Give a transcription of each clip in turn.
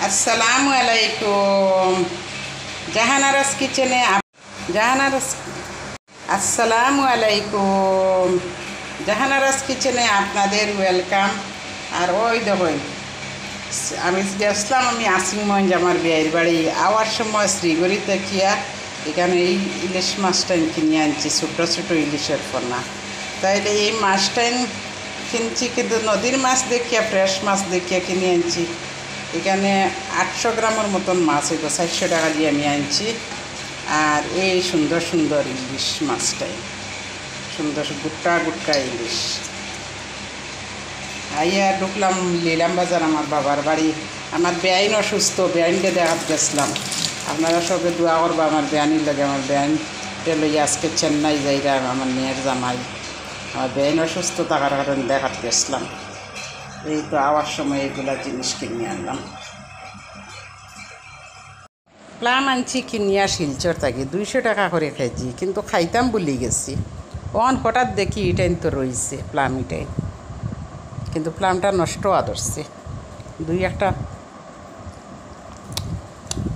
আসসালামু আলাইকুম। জাহানারাস কিচেনে আসসালামু আলাইকুম। জাহানারাস কিচেনে আপনাদের ওয়েলকাম। আর ওই দেখুন, আমি গেছিলাম আসিংগঞ্জ আমার বিয়ের বাড়ি। আওয়ার সময় শ্রীগড়ি দেখিয়া এখানে এই ইলিশ মাছটাই কিনে আনছি, ছোটো ছোটো ইলিশের পোনা। তাইলে এই মাছটাই কিনছি, কিন্তু নদীর মাছ দেখিয়া, ফ্রেশ মাছ দেখিয়া কিনে আনছি। এখানে 800 গ্রামের মতন মাছ হইব, 400 টাকা দিয়ে আমি আনছি। আর এই সুন্দর সুন্দর ইলিশ মাছটাই, সুন্দর গুট্টা গুট্টা ইলিশ। আইয়া ঢুকলাম লিলাম বাজার, আমার বাবার বাড়ি। আমার বেআইন অসুস্থ, বেআইনকে দেখাত গেছিলাম। আপনারা সবে দোয়া করবো আমার বেআইনির লাগে। আমার বেআইনকে লইয়া আজকে চেন্নাই যাইরা, আমার মেয়ের জামাই। আমার বেআইন অসুস্থ থাকার কারণে দেখাত গেছিলাম। এই তো আওয়ার সময় এগুলা জিনিস কিনে আনলাম। প্লাম আনছি কিনিয়া শিলচর থাকি, 200 টাকা করে কেজি, কিন্তু খাইতাম ভুলি গেছি। হঠাৎ দেখি এটাই তো রয়েছে প্লাম, এটাই কিন্তু প্লামটা নষ্ট আদরছে। 2-1টা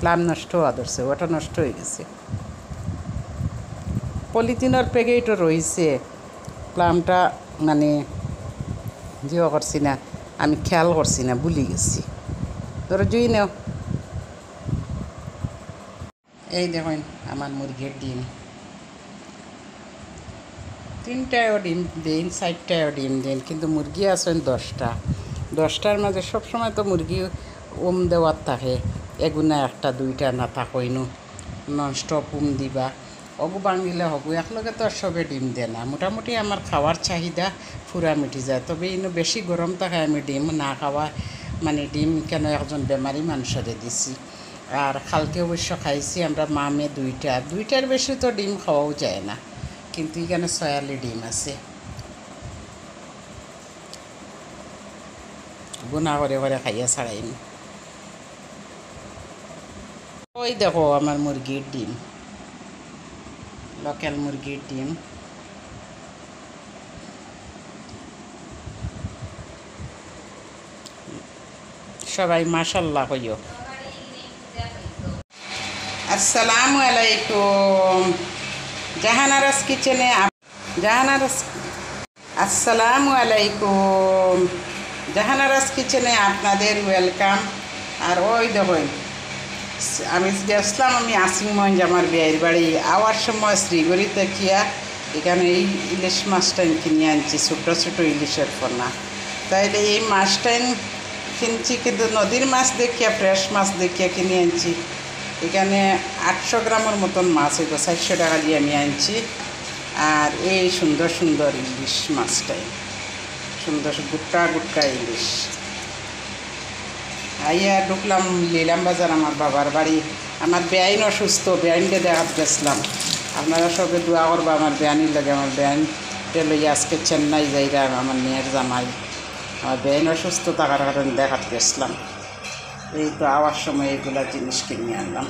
প্লাম নষ্ট আদরছে, ওটা নষ্ট হয়ে গেছে। পলিথিনের প্যাকেটও রয়েছে। প্লামটা মানে জিও করছি না, আমি খেয়াল করছি না, ভুলি গেছি। ধরো জুই নেও। এই দেখুন আমার মুরগির ডিম, 3টাও ডিম দিন, 4টাও ডিম দিন, কিন্তু মুরগি আছেন 10টা। 10টার মাঝে সবসময় তো মুরগি দেওয়ার থাকে, এগুনা 1টা 2টা না থাকইনো, ননস্টপ দিবা। অগু বাঙিলে হগু একলগে তো সবে ডিম দেয় না। মোটামুটি আমার খাওয়ার চাহিদা পুরা মিটি যায়। তবে ইনো বেশি গরম থাকে, আমি ডিম না খাওয়া, মানে ডিম কেন একজন বেমারি মানুষের দিছি। আর কালকে অবশ্য খাইছি আমরা মা মেয়ে 2টার বেশি তো ডিম খাওয়াও যায় না, কিন্তু এখানে 6 ডিম আছে। গুণা করে করে খাইয়া ছাড়াইনি। ওই দেখো আমার মুরগির ডিম, লোকাল মুরগির ডিম। সবাই মাশাল্লাহ কইও। আসসালামু আলাইকুম। জাহানারাস কিচেনে আসসালামু আলাইকুম। জাহানারাস কিচেনে আপনাদের ওয়েলকাম। আর ওই দেখুন, আমি গেছিলাম আসিংগঞ্জ আমার বিয়ের বাড়ি। আওয়ার সময় শ্রীগড়ি দেখিয়া এখানে এই ইলিশ মাছটাই কিনে আনছি, ছোটো ছোটো ইলিশের পোনা। তাইলে এই মাছটাই কিনছি, কিন্তু নদীর মাছ দেখিয়া, ফ্রেশ মাছ দেখিয়া কিনে আনছি। এখানে 800 গ্রামের মতন মাছ হইব, 400 টাকা দিয়ে আমি আনছি। আর এই সুন্দর সুন্দর ইলিশ মাছটাই, সুন্দর গুট্টা গুট্টা ইলিশ। আইয়া ঢুকলাম লিলাম বাজার, আমার বাবার বাড়ি। আমার বেআইন অসুস্থ, বেআইনকে দেখাত গেছিলাম। আপনারা সবে দোয়া করবো আমার বেআইনির লাগে। আমার বেআইনকে লইয়া আজকে চেন্নাই যাইরা, আমার মেয়ের জামাই। আমার বেআইন অসুস্থ থাকার কারণে দেখাত গেছিলাম। এই তো আওয়ার সময় এগুলা জিনিস কিনে আনলাম।